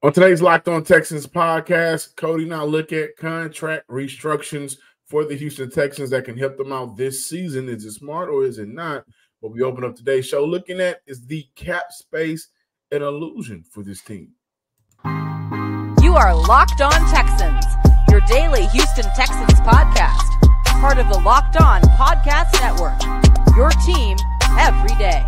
On today's Locked On Texans podcast, Cody and I look at contract restructurings for the Houston Texans that can help them out this season. Is it smart or is it not? What we open up today's show looking at is the cap space an illusion for this team. You are Locked On Texans, your daily Houston Texans podcast, part of the Locked On Podcast Network, your team every day.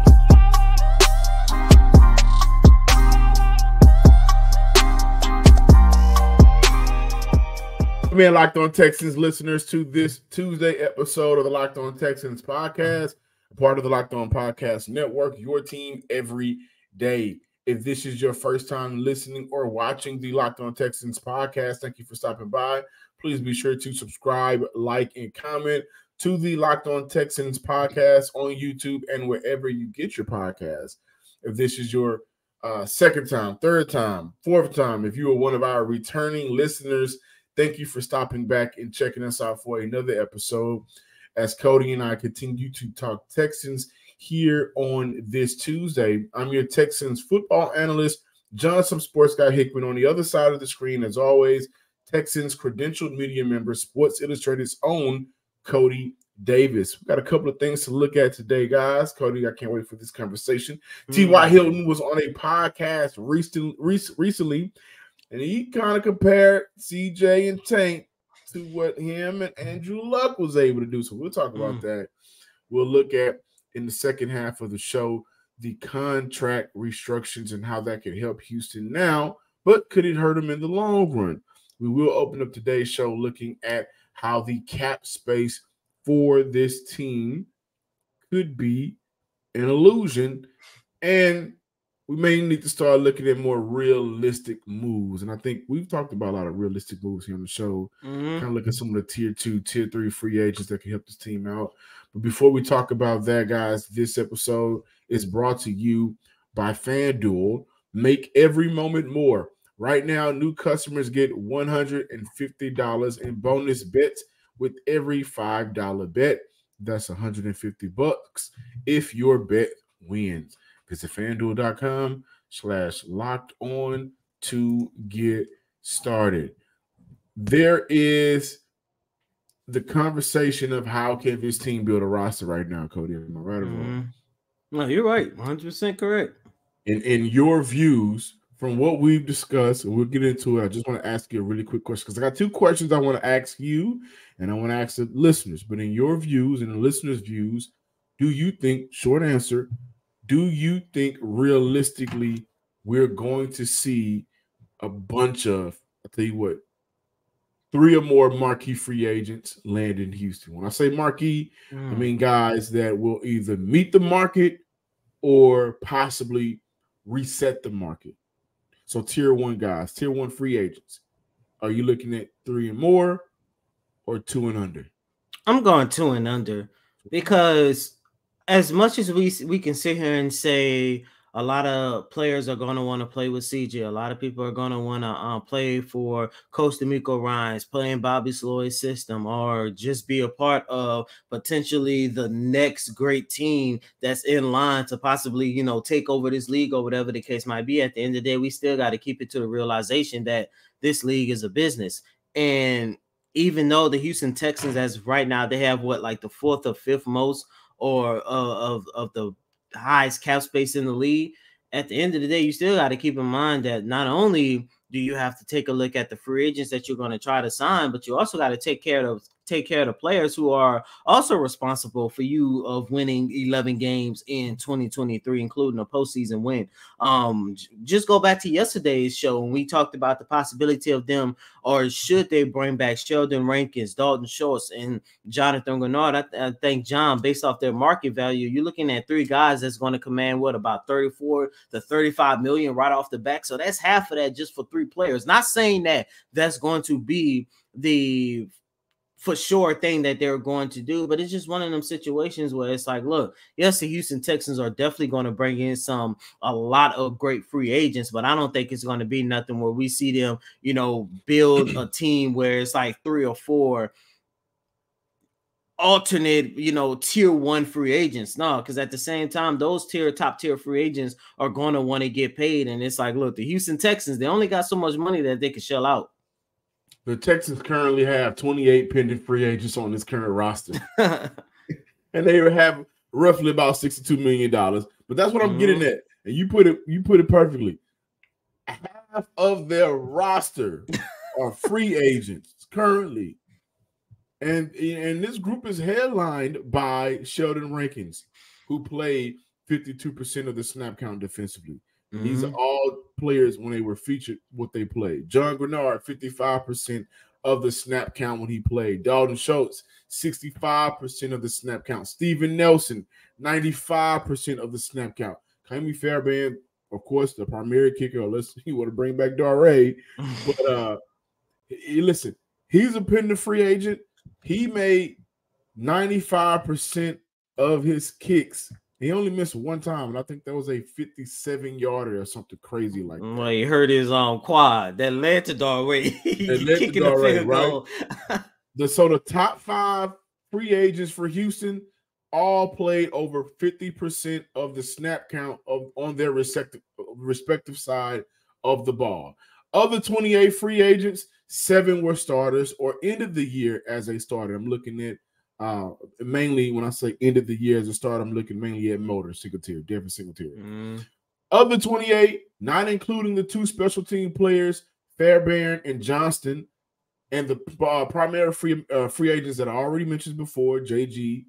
Man, Locked On Texans listeners to this Tuesday episode of the Locked On Texans podcast, part of the Locked On Podcast Network, your team every day. If this is your first time listening or watching the Locked On Texans podcast, thank you for stopping by. Please be sure to subscribe, like, and comment to the Locked On Texans podcast on YouTube and wherever you get your podcasts. If this is your second time, third time, fourth time, if you are one of our returning listeners, thank you for stopping back and checking us out for another episode as Cody and I continue to talk Texans here on this Tuesday. I'm your Texans football analyst, Johnson Sports Guy Hickman. On the other side of the screen, as always, Texans credentialed media member, Sports Illustrated's own Cody Davis. We've got a couple of things to look at today, guys. Cody, I can't wait for this conversation. T.Y. Hilton was on a podcast recently, and he kind of compared CJ and Tank to what him and Andrew Luck was able to do. So we'll talk about that. We'll look at, in the second half of the show, the contract restrictions and how that could help Houston now, but could it hurt them in the long run? We will open up today's show looking at how the cap space for this team could be an illusion, and we may need to start looking at more realistic moves. And I think we've talked about a lot of realistic moves here on the show. Kind of look at some of the tier 2, tier 3 free agents that can help this team out. But before we talk about that, guys, this episode is brought to you by FanDuel. Make every moment more. Right now, new customers get $150 in bonus bets with every $5 bet. That's $150 if your bet wins. Visit FanDuel.com/locked-on to get started. There is the conversation of how can this team build a roster right now, Cody. Am I right or wrong? No, you're right. 100% correct. In your views, from what we've discussed, and we'll get into it, I just want to ask you a really quick question because I got two questions I want to ask you and I want to ask the listeners. But in your views and the listeners' views, do you think, short answer, do you think realistically we're going to see a bunch of, I'll tell you what, 3 or more marquee free agents land in Houston? When I say marquee, I mean guys that will either meet the market or possibly reset the market. So tier 1 guys, tier 1 free agents. Are you looking at 3 and more or 2 and under? I'm going 2 and under because as much as we can sit here and say a lot of players are going to want to play with CJ, a lot of people are going to want to play for Coach D'Amico Ryans, playing Bobby Sloyd's system, or just be a part of potentially the next great team that's in line to possibly, take over this league or whatever the case might be. At the end of the day, we still got to keep it to the realization that this league is a business. And even though the Houston Texans, as of right now, they have like the 4th or 5th most or of the highest cap space in the league, at the end of the day, you still got to keep in mind that not only do you have to take a look at the free agents that you're going to try to sign, but you also got to take care of the players who are also responsible for you of winning 11 games in 2023, including a postseason win. Just go back to yesterday's show when we talked about the possibility of them, or should they bring back Sheldon Rankins, Dalton Schultz, and Jonathan Grenard. I think, John, based off their market value, you're looking at 3 guys that's going to command about 34 to 35 million right off the back. So that's half of that just for 3 players. Not saying that that's going to be the for sure thing that they're going to do, but it's just one of them situations where it's like, look, yes, the Houston Texans are definitely going to bring in a lot of great free agents, but I don't think it's going to be nothing where we see them, build a team where it's like 3 or 4 alternate, tier 1 free agents. No, because at the same time, those top tier free agents are going to want to get paid. And it's like, look, the Houston Texans, they only got so much money that they can shell out. The Texans currently have 28 pending free agents on this current roster. And they have roughly about $62 million. But that's what I'm getting at. And you put it perfectly. Half of their roster are free agents currently. And this group is headlined by Sheldon Rankins, who played 52% of the snap count defensively. These are all players when they were featured, what they played. John Grenard, 55% of the snap count when he played. Dalton Schultz, 65% of the snap count. Steven Nelson, 95% of the snap count. Kaimi Fairbairn, of course, the primary kicker, unless you want to bring back Darray. But listen, he's a pending free agent. He made 95% of his kicks. He only missed one time, and I think that was a 57-yarder or something crazy like that. Well, he hurt his quad that led to Darray. Kicking the field goal. So the top 5 free agents for Houston all played over 50% of the snap count on their respective side of the ball. Of the 28 free agents, 7 were starters or ended the year as a starter. I'm looking at mainly when I say end of the year as a starter, I'm looking mainly at Devin Singletary. Of the 28, not including the 2 special team players, Fairbairn and Johnston, and the primary free agents that I already mentioned before, JG,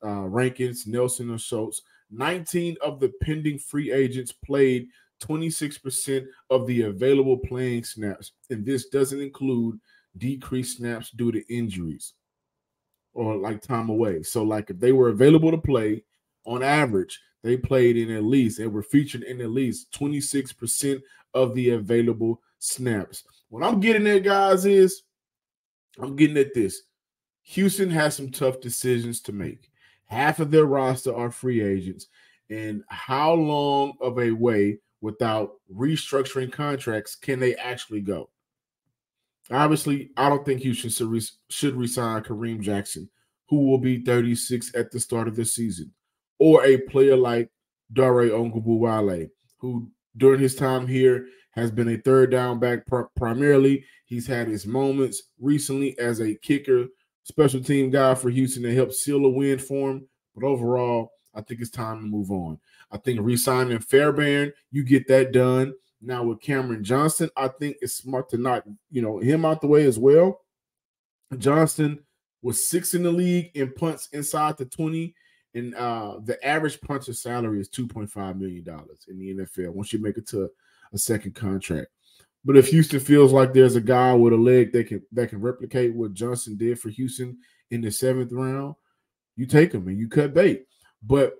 Rankins, Nelson, and Schultz, 19 of the pending free agents played 26% of the available playing snaps, and this doesn't include decreased snaps due to injuries or like time away. So like if they were available to play, on average, they played in they were featured in at least 26% of the available snaps. What I'm getting at, guys, is I'm getting at this. Houston has some tough decisions to make. Half of their roster are free agents, and how long of a way without restructuring contracts can they actually go? Obviously, I don't think Houston should resign Kareem Jackson, who will be 36 at the start of the season, or a player like Dare Ogunbowale, who during his time here has been a third down back primarily. He's had his moments recently as a kicker, special team guy for Houston that helped seal a win for him. But overall, I think it's time to move on. I think re-signing Fairbairn, you get that done. Now with Cameron Johnston, I think it's smart to knock him out the way as well. Johnston was 6th in the league in punts inside the 20, and the average punter salary is $2.5 million in the NFL once you make it to a second contract. But if Houston feels like there's a guy with a leg that can replicate what Johnston did for Houston in the 7th round, you take him and you cut bait. But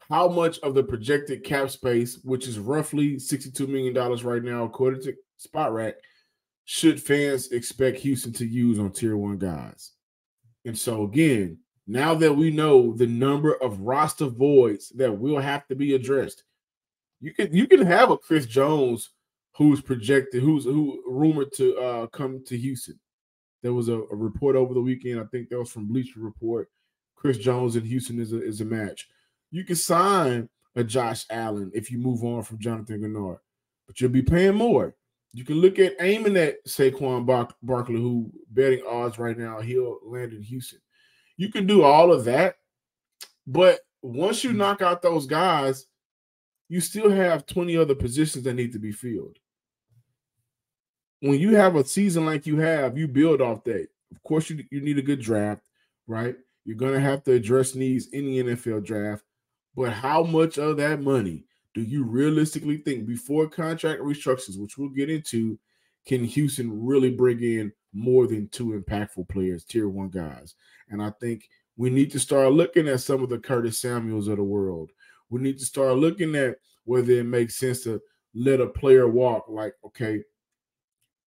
how much of the projected cap space, which is roughly $62 million right now, according to SpotRack, should fans expect Houston to use on tier 1 guys? And so again, now that we know the number of roster voids that will have to be addressed, you can have a Chris Jones who's rumored to come to Houston. There was a report over the weekend. I think that was from Bleacher Report. Chris Jones in Houston is a match. You can sign a Josh Allen if you move on from Jonathan Grenard, but you'll be paying more. You can look at aiming at Saquon Barkley, who betting odds right now he'll land in Houston. You can do all of that, but once you knock out those guys, you still have 20 other positions that need to be filled. When you have a season like you have, you build off that. Of course, you need a good draft, right? You're going to have to address needs in the NFL draft. But how much of that money do you realistically think before contract restructures, which we'll get into, can Houston really bring in more than 2 impactful players, tier 1 guys? And I think we need to start looking at some of the Curtis Samuels of the world. We need to start looking at whether it makes sense to let a player walk. Like, okay,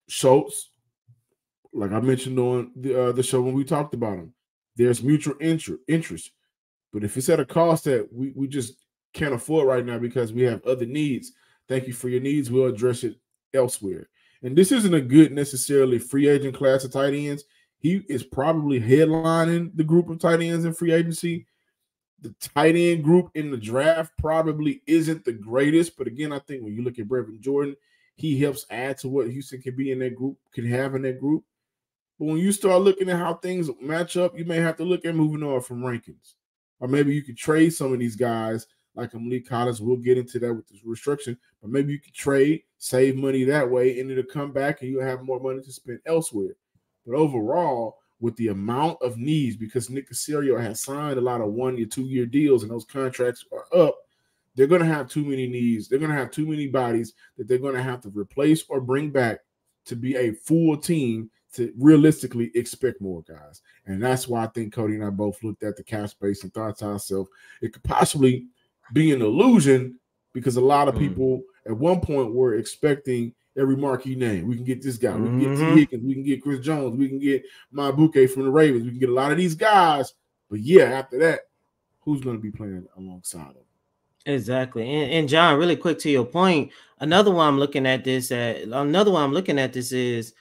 Schultz, like I mentioned on the show when we talked about him, there's mutual interest. But if it's at a cost that we just can't afford right now because we have other needs, thank you for your needs. We'll address it elsewhere. And this isn't a good necessarily free agent class of tight ends. He is probably headlining the group of tight ends in free agency. The tight end group in the draft probably isn't the greatest, but again, I think when you look at Brevin Jordan, he helps add to what Houston can be in that group, can have in that group. But when you start looking at how things match up, you may have to look at moving on from rankings. Or maybe you could trade some of these guys like Malik Collins. We'll get into that with this restriction, but maybe you could trade, save money that way, and it'll come back and you'll have more money to spend elsewhere. But overall, with the amount of needs, because Nick Caserio has signed a lot of 1 year, 2 year deals, and those contracts are up, they're going to have too many needs. They're going to have too many bodies that they're going to have to replace or bring back to be a full team to realistically expect more guys. And that's why I think Cody and I both looked at the cap space and thought to ourselves, it could possibly be an illusion because a lot of people at one point were expecting every marquee name. We can get this guy. We can get T. Higgins. We can get Chris Jones. We can get Mabuke from the Ravens. We can get a lot of these guys. But yeah, after that, who's going to be playing alongside them? Exactly. And John, really quick to your point, another one I'm looking at this is,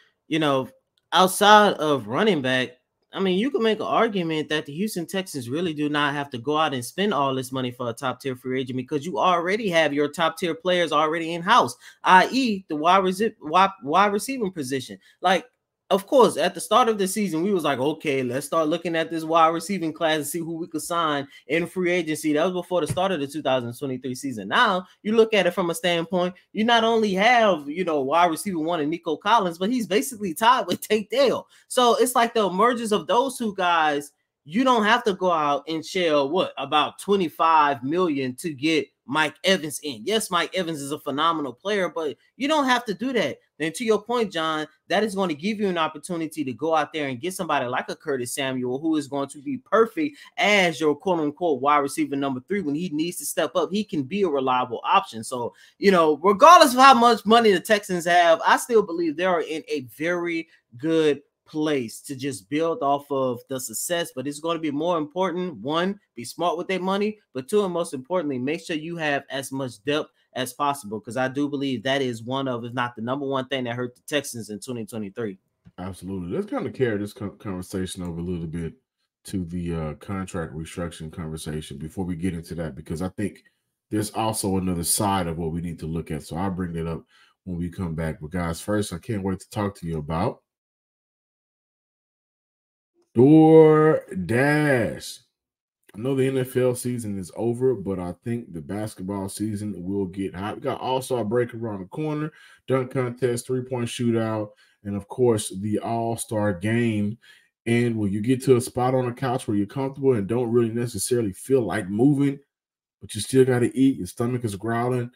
outside of running back, I mean, you can make an argument that the Houston Texans really do not have to go out and spend all this money for a top tier free agent because you already have your top tier players already in house, i.e., the wide receiving position. Like, of course, at the start of the season, we was like, okay, let's start looking at this wide receiving class and see who we could sign in free agency. That was before the start of the 2023 season. Now, you look at it from a standpoint, you not only have, wide receiver 1 and Nico Collins, but he's basically tied with Tate Dale. So it's like the emergence of those two guys. You don't have to go out and shell about $25 million to get Mike Evans in. Yes, Mike Evans is a phenomenal player, but you don't have to do that. Then to your point, John, that is going to give you an opportunity to go out there and get somebody like a Curtis Samuel, who is going to be perfect as your quote unquote wide receiver number 3. When he needs to step up, he can be a reliable option. So, regardless of how much money the Texans have, I still believe they are in a very good place to just build off of the success. But it's going to be more important, 1, be smart with their money, but 2, and most importantly, make sure you have as much depth as possible, because I do believe that is one of, if not the number one thing that hurt the Texans in 2023. Absolutely. Let's kind of carry this conversation over a little bit to the contract restructuring conversation before we get into that, because I think there's also another side of what we need to look at. So I'll bring that up when we come back. But guys, first, I can't wait to talk to you about DoorDash. I know the NFL season is over, but I think the basketball season will get hot. We got All-Star break around the corner, dunk contest, 3-point shootout, and of course the All-Star game. And when you get to a spot on the couch where you're comfortable and don't really necessarily feel like moving, but you still got to eat, your stomach is growling,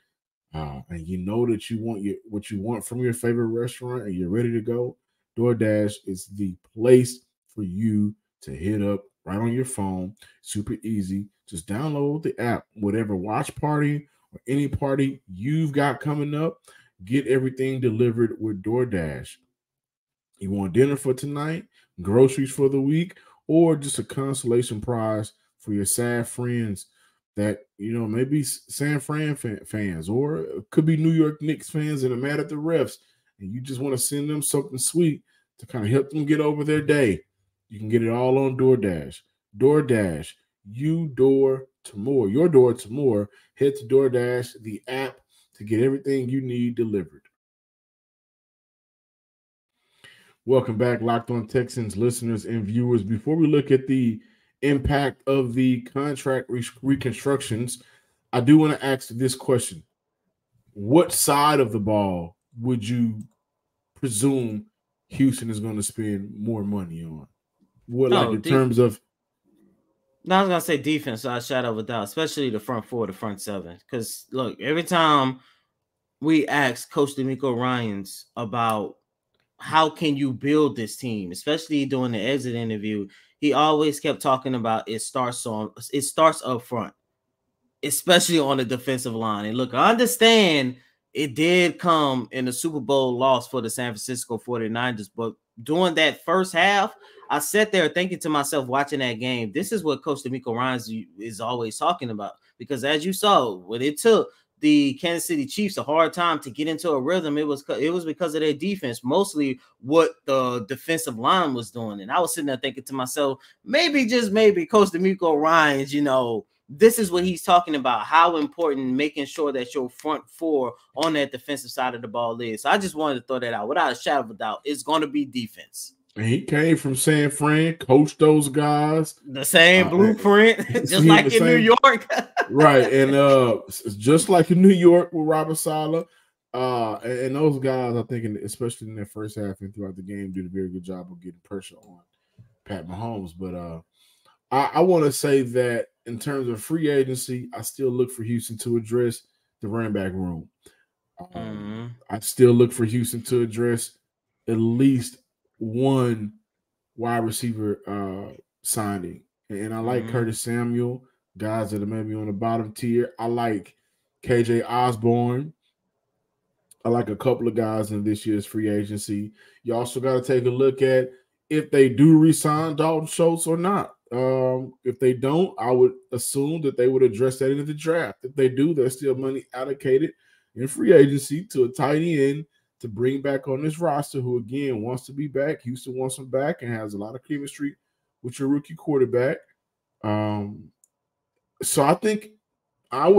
and you know that you want what you want from your favorite restaurant and you're ready to go, DoorDash is the place for you to hit up right on your phone. Super easy. Just download the app, whatever watch party or any party you've got coming up, get everything delivered with DoorDash. You want dinner for tonight, groceries for the week, or just a consolation prize for your sad friends that, maybe San Fran fans, or it could be New York Knicks fans that are mad at the refs, and you just want to send them something sweet to kind of help them get over their day. You can get it all on DoorDash. DoorDash, your door to more. Head to DoorDash, the app, to get everything you need delivered. Welcome back, Locked On Texans listeners and viewers. Before we look at the impact of the contract reconstructions, I do want to ask this question. What side of the ball would you presume Houston is going to spend more money on? Terms of? No, I was gonna say defense. I shout out without, especially the front 4, the front 7. Because look, every time we ask Coach DeMeco Ryans about how can you build this team, especially during the exit interview, he always kept talking about it starts up front, especially on the defensive line. And look, I understand it did come in a Super Bowl loss for the San Francisco 49ers, but during that first half, I sat there thinking to myself, watching that game, this is what Coach DeMeco Ryans is always talking about. Because as you saw, what it took, the Kansas City Chiefs a hard time to get into a rhythm, it was because of their defense, mostly what the defensive line was doing. And I was sitting there thinking to myself, maybe, just maybe, Coach D'Amico Ryans, this is what he's talking about, how important making sure that your front four on that defensive side of the ball is. So I just wanted to throw that out. Without a shadow of a doubt, it's going to be defense. And he came from San Fran, coached those guys. The same blueprint, just like in New York. Right, and just like in New York with Robert Saleh. And those guys, I think, especially in their first half and throughout the game, did a very good job of getting pressure on Pat Mahomes. But I want to say that in terms of free agency, I still look for Houston to address the running back room. I still look for Houston to address at least one wide receiver signing. And I like Curtis Samuel, guys that are maybe on the bottom tier. I like KJ Osborne. I like a couple of guys in this year's free agency. You also got to take a look at if they do re-sign Dalton Schultz or not. If they don't, I would assume that they would address that in the draft. If they do, there's still money allocated in free agency to a tight end to bring back on this roster, who again wants to be back. Houston wants him back and has a lot of chemistry with your rookie quarterback. So I think I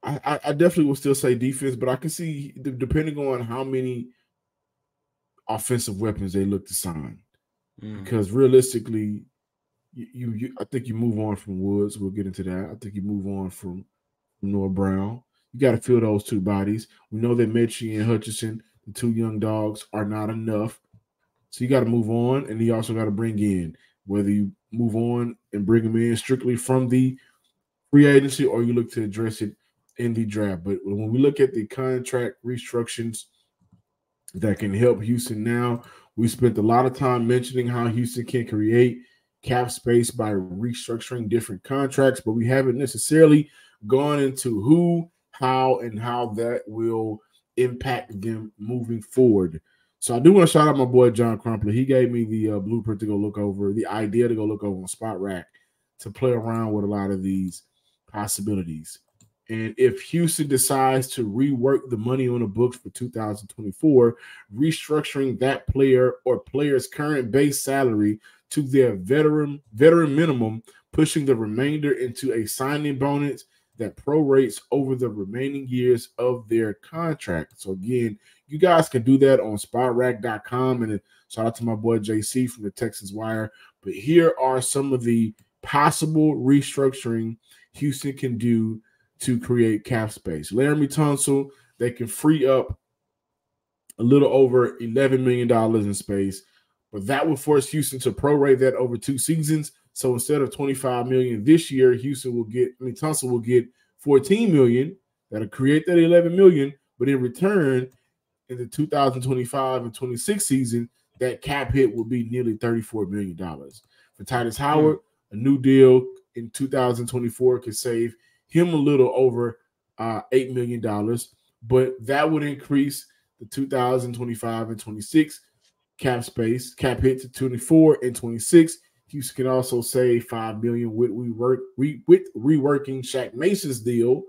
definitely would still say defense, but I can see, depending on how many offensive weapons they look to sign, because realistically, I think you move on from Woods. We'll get into that. I think you move on from Noah Brown. You got to fill those two bodies. We know that Mechie and Hutchinson, the two young dogs, are not enough. So you got to move on, and you also got to bring in, whether you move on and bring them in strictly from the free agency or you look to address it in the draft. But when we look at the contract restructures that can help Houston now, we spent a lot of time mentioning how Houston can create cap space by restructuring different contracts, but we haven't necessarily gone into who, how, and how that will impact them moving forward. So I do want to shout out my boy John Crumpler. He gave me the blueprint to go look over, the idea to go look over on Spot Rack to play around with a lot of these possibilities. And if Houston decides to rework the money on the books for 2024, restructuring that player or player's current base salary to their veteran minimum, pushing the remainder into a signing bonus that prorates over the remaining years of their contract. So again, you guys can do that on spotrack.com. And shout out to my boy JC from the Texas Wire. But here are some of the possible restructuring Houston can do to create cap space. Laramie Tunsil, they can free up a little over $11 million in space, but that would force Houston to prorate that over 2 seasons. So instead of $25 million this year, Tunsil will get $14 million. That'll create that $11 million, but in return, in the 2025 and 26 season, that cap hit will be nearly $34 million. For Titus Howard, a new deal in 2024 could save him a little over $8 million, but that would increase the 2025 and 26 cap hit to 24 and 26. Houston can also save $5 million with reworking Shaq Mason's deal.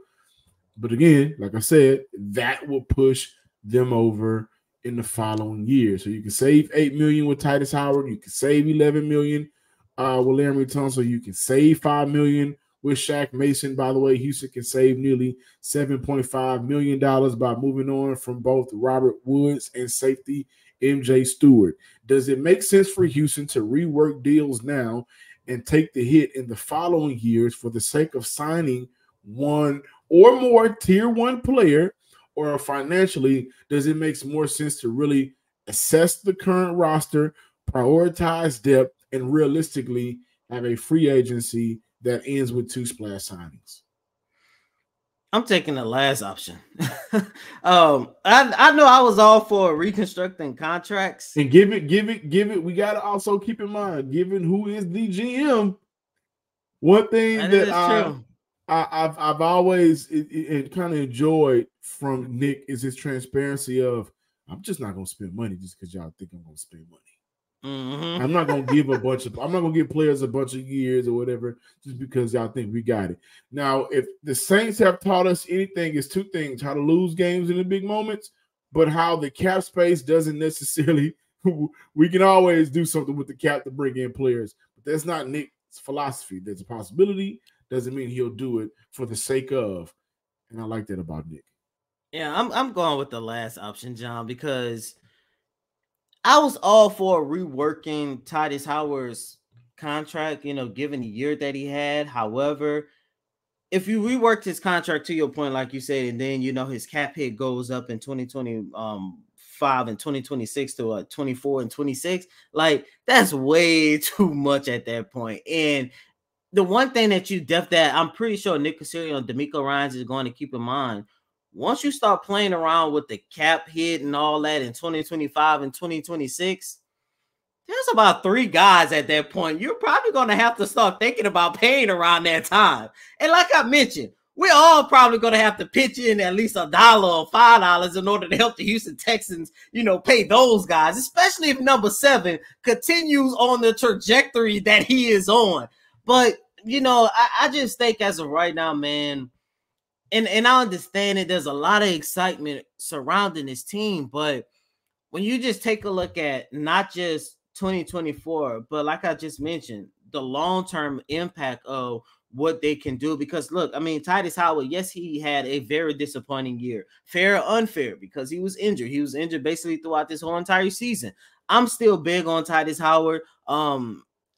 But again, like I said, that will push them over in the following year. So you can save $8 million with Titus Howard. You can save $11 million with Laramie Tunsil. You can save $5 million with Shaq Mason. By the way, Houston can save nearly $7.5 million by moving on from both Robert Woods and safety MJ Stewart. Does it make sense for Houston to rework deals now and take the hit in the following years for the sake of signing one or more tier 1 player? Or financially, does it make more sense to really assess the current roster, prioritize depth, and realistically have a free agency that ends with 2 splash signings? I'm taking the last option. I know I was all for reconstructing contracts. And give it. We got to also keep in mind, given who is the GM, one thing I've always kind of enjoyed from Nick is his transparency of, I'm just not going to spend money just because y'all think I'm going to spend money. Mm-hmm. I'm not gonna give players a bunch of years or whatever just because y'all think we got it. Now, if the Saints have taught us anything, it's two things: how to lose games in the big moments, but how the cap space doesn't necessarily. We can always do something with the cap to bring in players, but that's not Nick's philosophy. There's a possibility, doesn't mean he'll do it for the sake of, and I like that about Nick. Yeah, I'm going with the last option, John, because I was all for reworking Titus Howard's contract, given the year that he had. However, if you reworked his contract to your point, like you said, and then his cap hit goes up in 2025 and 2026 to 24 and 26, like that's way too much at that point. And the one thing that I'm pretty sure Nick Caserio and D'Amico Ryans is going to keep in mind, once you start playing around with the cap hit and all that in 2025 and 2026, there's about 3 guys at that point you're probably going to have to start thinking about paying around that time. And like I mentioned, we're all probably going to have to pitch in at least $1 or $5 in order to help the Houston Texans, pay those guys, especially if number 7 continues on the trajectory that he is on. But, I just think as of right now, man, and I understand that there's a lot of excitement surrounding this team, but when you just take a look at not just 2024, but like I just mentioned, the long-term impact of what they can do. Because look, I mean, Titus Howard, yes, he had a very disappointing year, fair or unfair, because he was injured. He was injured basically throughout this whole entire season. I'm still big on Titus Howard.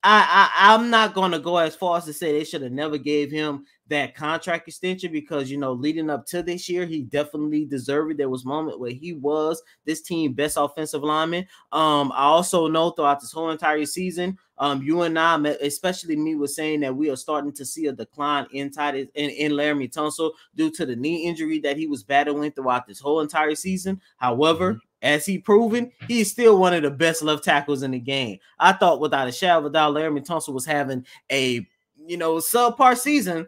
I'm not going to go as far as to say they should have never gave him that contract extension because, leading up to this year, he definitely deserved it. There was a moment where he was this team best offensive lineman. I also know throughout this whole entire season, you and I, especially me, was saying that we are starting to see a decline in Titus in Laramie Tunsil due to the knee injury that he was battling throughout this whole entire season. However, as he proven, he's still one of the best left tackles in the game. I thought without a shadow of a doubt, Laramie Tunsil was having a, subpar season,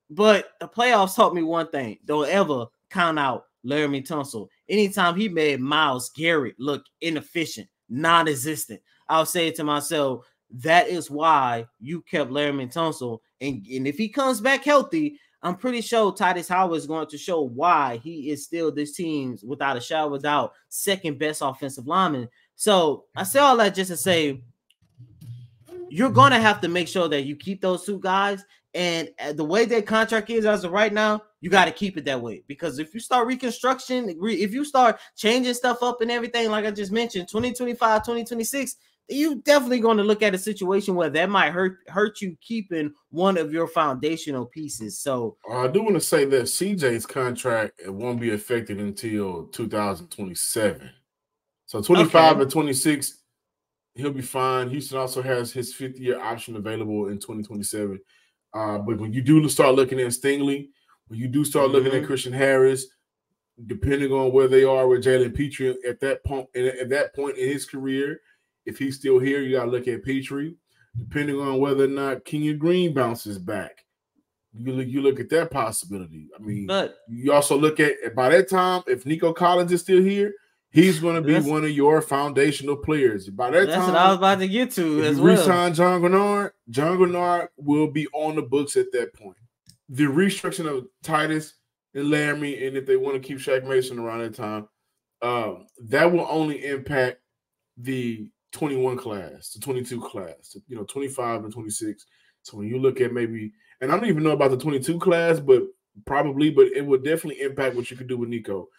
but the playoffs taught me one thing. Don't ever count out Laramie Tunsil. Anytime he made Myles Garrett look inefficient, non-existent, I'll say to myself, that is why you kept Laramie Tunsil. And if he comes back healthy, I'm pretty sure Titus Howard is going to show why he is still this team's, without a shadow of a doubt, second best offensive lineman. So I say all that just to say, you're going to have to make sure that you keep those 2 guys. And the way their contract is as of right now, you got to keep it that way. Because if you start reconstruction, if you start changing stuff up and everything, like I just mentioned, 2025, 2026, you definitely going to look at a situation where that might hurt you keeping one of your foundational pieces. So I do want to say that CJ's contract won't be affected until 2027. So 25 and 26, he'll be fine. Houston also has his 5th-year option available in 2027. But when you do start looking at Stingley, when you do start looking at Christian Harris, depending on where they are with Jalen Petrie at that point in his career, if he's still here, you got to look at Petrie. Depending on whether or not Kenyon Green bounces back, you look at that possibility. I mean, but you also look at by that time, if Nico Collins is still here, he's going to be one of your foundational players. By that that's time, what I was about to get to as well. Re-sign John Grenard will be on the books at that point. The restructuring of Titus and Laramie, and if they want to keep Shaq Mason around that time, that will only impact the 21 class, the 22 class, 25 and 26. So when you look at maybe, and I don't even know about the 22 class, but it would definitely impact what you could do with Nico.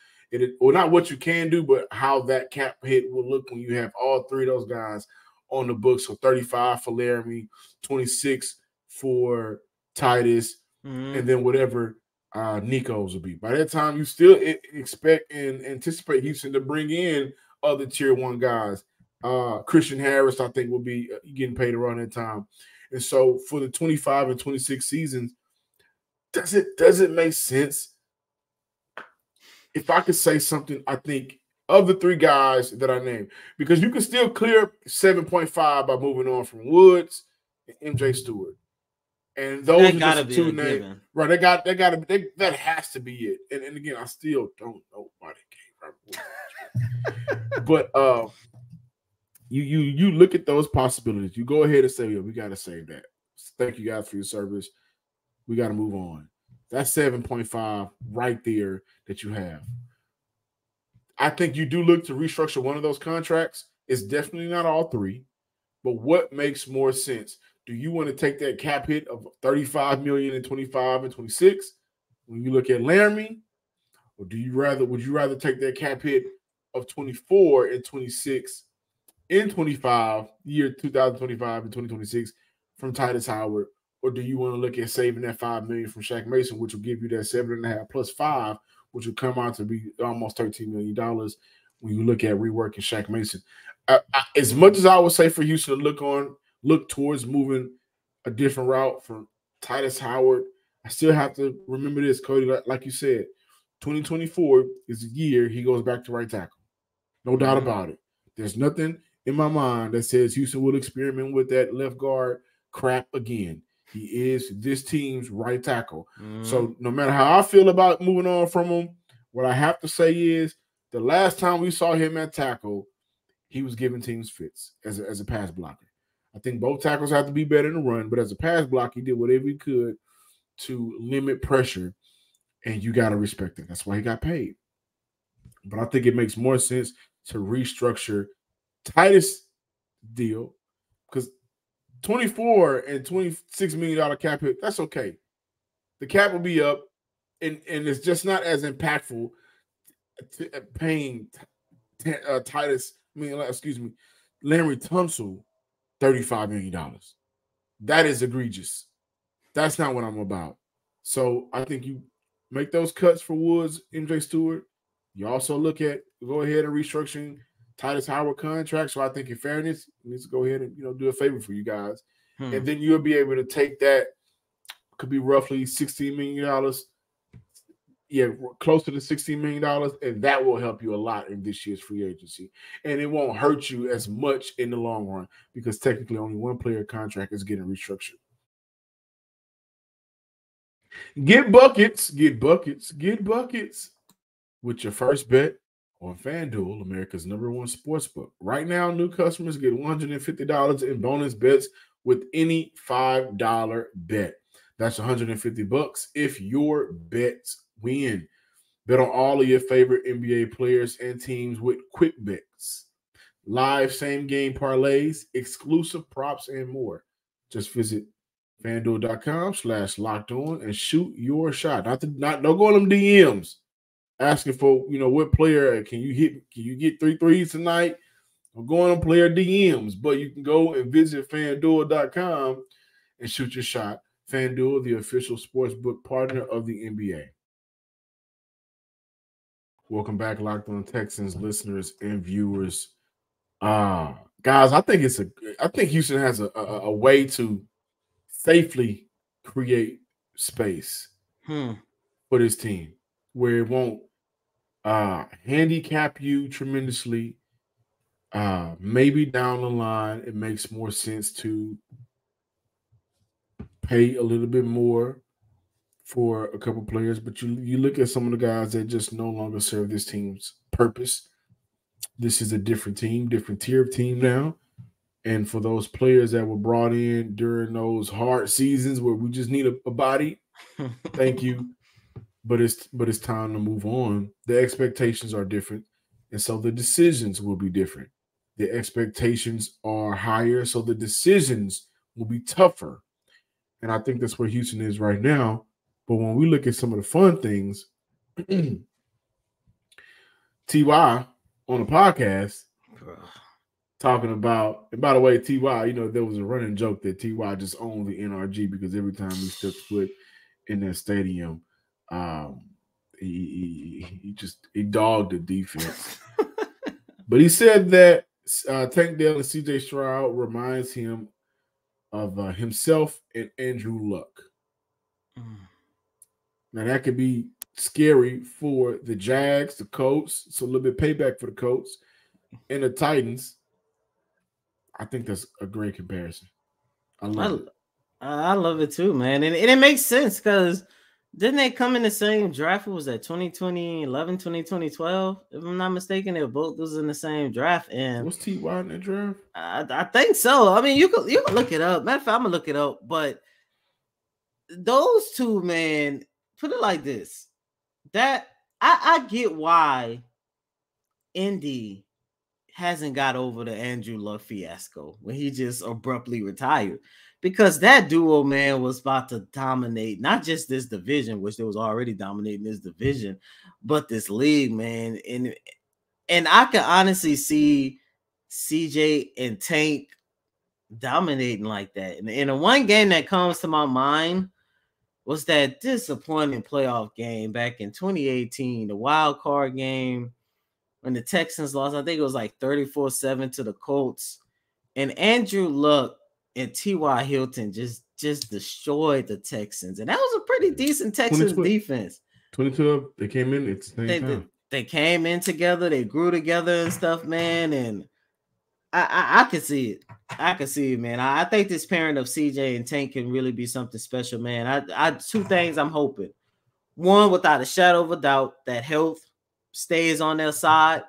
Well, not what you can do, but how that cap hit will look when you have all 3 of those guys on the books. So 35 for Laramie, 26 for Titus, and then whatever Nico's will be. By that time, you still expect and anticipate Houston to bring in other tier 1 guys. Christian Harris, I think, will be getting paid around that time. And so for the 25 and 26 seasons, does it make sense? If I could say something, I think of the 3 guys that I named, because you can still clear 7.5 by moving on from Woods and MJ Stewart. And those are just the 2 names. Right, that has to be it. And again, I still don't know why they came. But You look at those possibilities. You go ahead and say, yeah, we got to save that. Thank you guys for your service. We got to move on. That's 7.5 right there that you have. I think you do look to restructure one of those contracts. It's definitely not all three, but what makes more sense? Do you want to take that cap hit of $35 million in 25 and 26 when you look at Laramie, or would you rather take that cap hit of 24 and 26 in 25 year 2025 and 2026 from Titus Howard, or do you want to look at saving that $5 million from Shaq Mason, which will give you that 7.5 plus 5, which will come out to be almost $13 million when you look at reworking Shaq Mason? As much as I would say for Houston to look towards moving a different route from Titus Howard, I still have to remember this, Cody. Like you said, 2024 is the year he goes back to right tackle. No doubt about it. There's nothing in my mind that says Houston will experiment with that left guard crap again. He is this team's right tackle. So no matter how I feel about moving on from him, what I have to say is the last time we saw him at tackle, he was giving teams fits as a pass blocker. I think both tackles have to be better in the run, but as a pass block, he did whatever he could to limit pressure, and you got to respect it. That's why he got paid. But I think it makes more sense to restructure Titus' deal because $24 and $26 million cap hit, that's okay. The cap will be up, and it's just not as impactful paying Larry Tunsil $35 million. That is egregious. That's not what I'm about. So I think you make those cuts for Woods, MJ Stewart. You also go ahead and restructuring Titus Howard contract. So I think in fairness, he needs to go ahead and do a favor for you guys. And then you'll be able to take that, could be roughly $16 million. Yeah, closer to $16 million, and that will help you a lot in this year's free agency. And it won't hurt you as much in the long run because technically only one player contract is getting restructured. Get buckets with your first bet on FanDuel, America's #1 sportsbook. Right now, new customers get $150 in bonus bets with any $5 bet. That's $150 if your bets win. Bet on all of your favorite NBA players and teams with quick bets, live same-game parlays, exclusive props, and more. Just visit FanDuel.com/lockedon and shoot your shot. Don't go on them DMs asking for what player can you get 3 threes tonight. I'm going on player DMs, but you can go and visit FanDuel.com and shoot your shot. FanDuel, the official sportsbook partner of the NBA. Welcome back, Locked On Texans listeners and viewers. Guys, I think Houston has a way to safely create space for this team where it won't handicap you tremendously. Maybe down the line, it makes more sense to pay a little bit more for a couple players, but you look at some of the guys that just no longer serve this team's purpose. This is a different team, different tier of team now. And for those players that were brought in during those hard seasons where we just need a body, thank you. But it's time to move on. The expectations are different, and so the decisions will be different. The expectations are higher, so the decisions will be tougher. And I think that's where Houston is right now. But when we look at some of the fun things, T.Y. on the podcast talking about, and by the way, T.Y., there was a running joke that T.Y. just owned the NRG because every time he steps foot in that stadium, he dogged the defense. But he said that Tank Dell and C.J. Stroud reminds him of himself and Andrew Luck. Now, that could be scary for the Jags, the Colts. It's a little bit payback for the Colts and the Titans. I think that's a great comparison. I love it. I love it too, man. And it makes sense because Didn't they come in the same draft? What was that 2011, 2012? If I'm not mistaken, they both was in the same draft. And what's T.Y. in that draft? I think so. I mean, you can look it up. Matter of fact, I'm gonna look it up. But those two, man, put it like this: that I get why Indy hasn't got over the Andrew Luck fiasco when he just abruptly retired. Because that duo, man, was about to dominate not just this division, which they was already dominating this division, but this league, man. And I can honestly see CJ and Tank dominating like that. And the one game that comes to my mind was that disappointing playoff game back in 2018, the wild card game when the Texans lost. I think it was like 34-7 to the Colts. And Andrew Luck and T.Y. Hilton just destroyed the Texans. And that was a pretty decent Texans defense. 2012, they came in at the same time. They came in together. They grew together and stuff, man. And I can see it. I can see it, man. I think this pairing of CJ and Tank can really be something special, man. I two things I'm hoping. One, without a shadow of a doubt, that health stays on their side.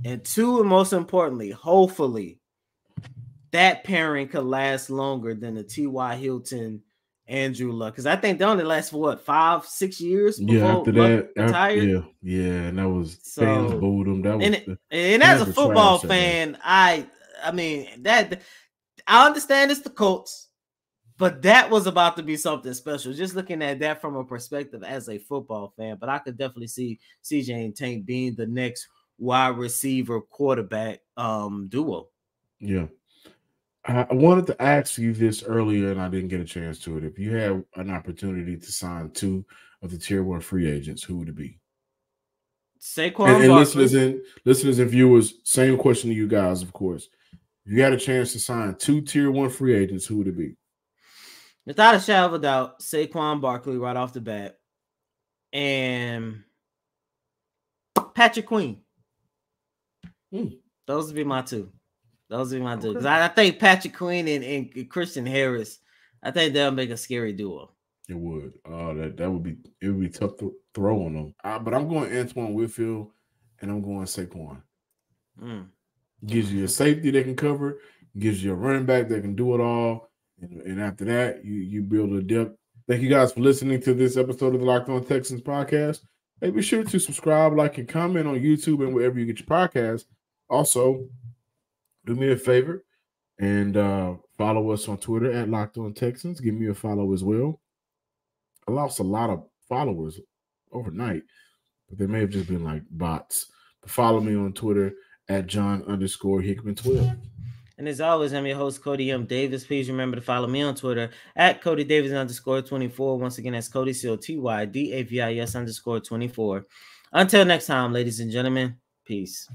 And two, and most importantly, hopefully, that pairing could last longer than the T.Y. Hilton, Andrew Luck. Because I think they only last for what, 5-6 years before after Luck that, retired? Yeah, and that was fans booed him. That was and as a football fan, I mean that I understand it's the Colts, but that was about to be something special. Just looking at that from a perspective as a football fan, but I could definitely see CJ and Tank being the next wide receiver quarterback duo. Yeah. I wanted to ask you this earlier, and I didn't get a chance to it. If you had an opportunity to sign two of the Tier 1 free agents, who would it be? Saquon and listeners and viewers, same question to you guys, of course. If you had a chance to sign two Tier 1 free agents, who would it be? Without a shadow of a doubt, Saquon Barkley right off the bat. And Patrick Queen. Those would be my two. Because I think Patrick Queen and Christian Harris, I think they'll make a scary duo. It would. It would be tough to throw on them. But I'm going Antoine Whitfield, and I'm going Saquon. Gives you a safety that can cover, gives you a running back that can do it all, and after that, you build a depth. Thank you guys for listening to this episode of the Locked On Texans podcast. Hey, be sure to subscribe, like, and comment on YouTube and wherever you get your podcasts. Also, do me a favor and follow us on Twitter at Locked On Texans. Give me a follow as well. I lost a lot of followers overnight, but they may have just been like bots. But follow me on Twitter at John_Hickman12. And as always, I'm your host, Cody M. Davis. Please remember to follow me on Twitter at Cody Davis _24. Once again, that's Cody COTYDAVIS _24. Until next time, ladies and gentlemen, peace.